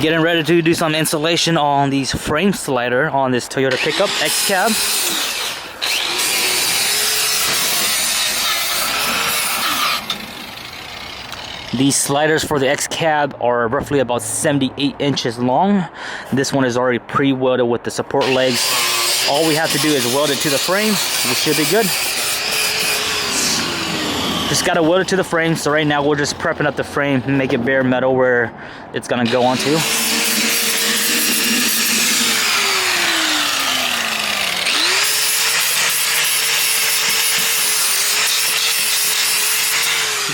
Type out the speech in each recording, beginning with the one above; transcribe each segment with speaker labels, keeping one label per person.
Speaker 1: Getting ready to do some installation on these frame slider on this Toyota pickup X cab. These sliders for the X cab are roughly about 78 inches long. This one is already pre-welded with the support legs. All we have to do is weld it to the frame. We should be good. Just gotta weld it to the frame. So right now we're just prepping up the frame and make it bare metal where it's gonna go onto.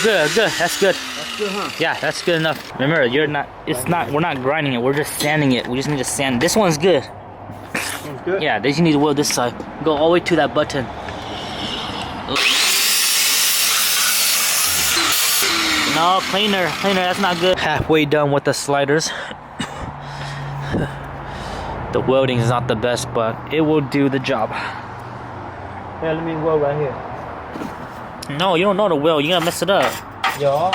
Speaker 1: Good, that's good.
Speaker 2: That's good, huh?
Speaker 1: Yeah, that's good enough. Remember, we're not grinding it, we're just sanding it. We just need to sand. This one's good.
Speaker 2: Sounds good.
Speaker 1: Yeah, they just need to weld this side. Go all the way to that button. No, cleaner, that's not good. Halfway done with the sliders. The welding is not the best, but it will do the job.
Speaker 2: Yeah, let me weld right here.
Speaker 1: No, you don't know the weld, you're gonna mess it up.
Speaker 2: Yeah,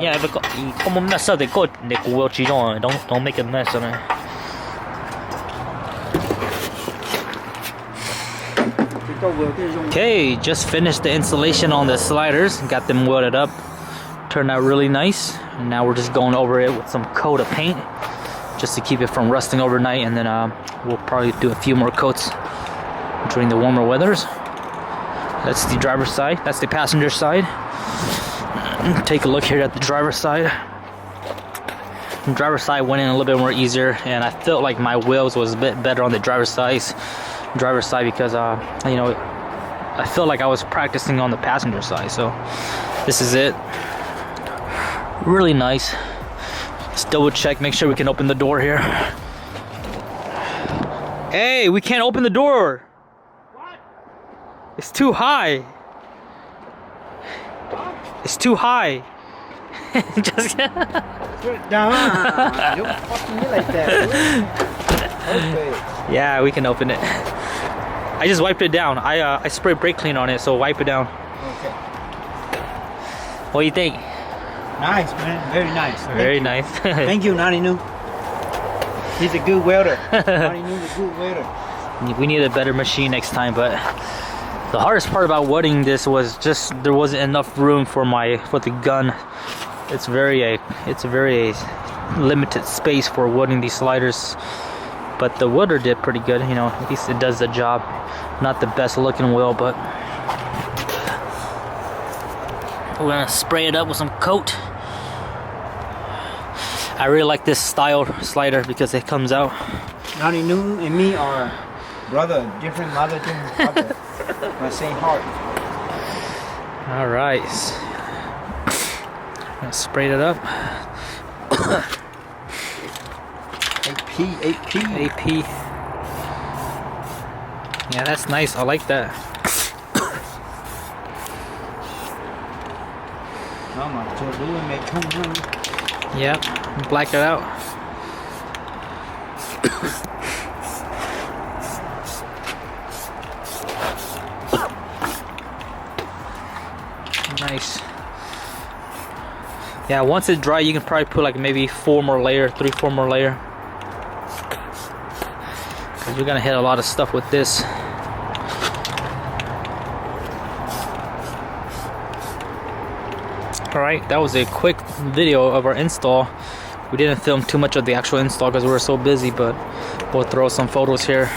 Speaker 1: Yeah, if you come mess up, they go weld you on. Don't make a mess of it. Okay, just finished the installation on the sliders. Got them welded up. Turned out really nice. And now we're just going over it with some coat of paint just to keep it from rusting overnight, and then we'll probably do a few more coats during the warmer weathers. That's the driver's side. That's the passenger side. Take a look here at the driver's side. The driver's side went in a little bit more easier, and I felt like my wheels was a bit better on the driver's side because you know, I felt like I was practicing on the passenger side. So this is it. Really nice. Let's double check, make sure we can open the door here. Hey, we can't open the door.
Speaker 2: What?
Speaker 1: It's too high. It's too high. Just
Speaker 2: Put it down. You're fucking me like that. Okay.
Speaker 1: Yeah, we can open it. I just wiped it down. I sprayed brake clean on it, so wipe it down.
Speaker 2: Okay.
Speaker 1: What do you think?
Speaker 2: Nice, man. Very nice.
Speaker 1: Very nice.
Speaker 2: Thank you, NuttyNu. He's a good welder. NuttyNu's a good welder.
Speaker 1: We need a better machine next time, but the hardest part about welding this was just there wasn't enough room for the gun. It's a very limited space for welding these sliders. But the welder did pretty good, you know, at least it does the job. Not the best looking weld, but we're gonna spray it up with some coat. I really like this style slider because it comes out.
Speaker 2: NuttyNu and me are brother, different mother, different father. My same heart.
Speaker 1: Alright. Gonna spray it up. AP. Yeah, that's nice. I like that. Yep, black it out. Nice. Yeah, once it's dry, you can probably put like maybe 4 more layer. Cause you're gonna hit a lot of stuff with this. Alright, that was a quick video of our install. We didn't film too much of the actual install because we were so busy, but we'll throw some photos here.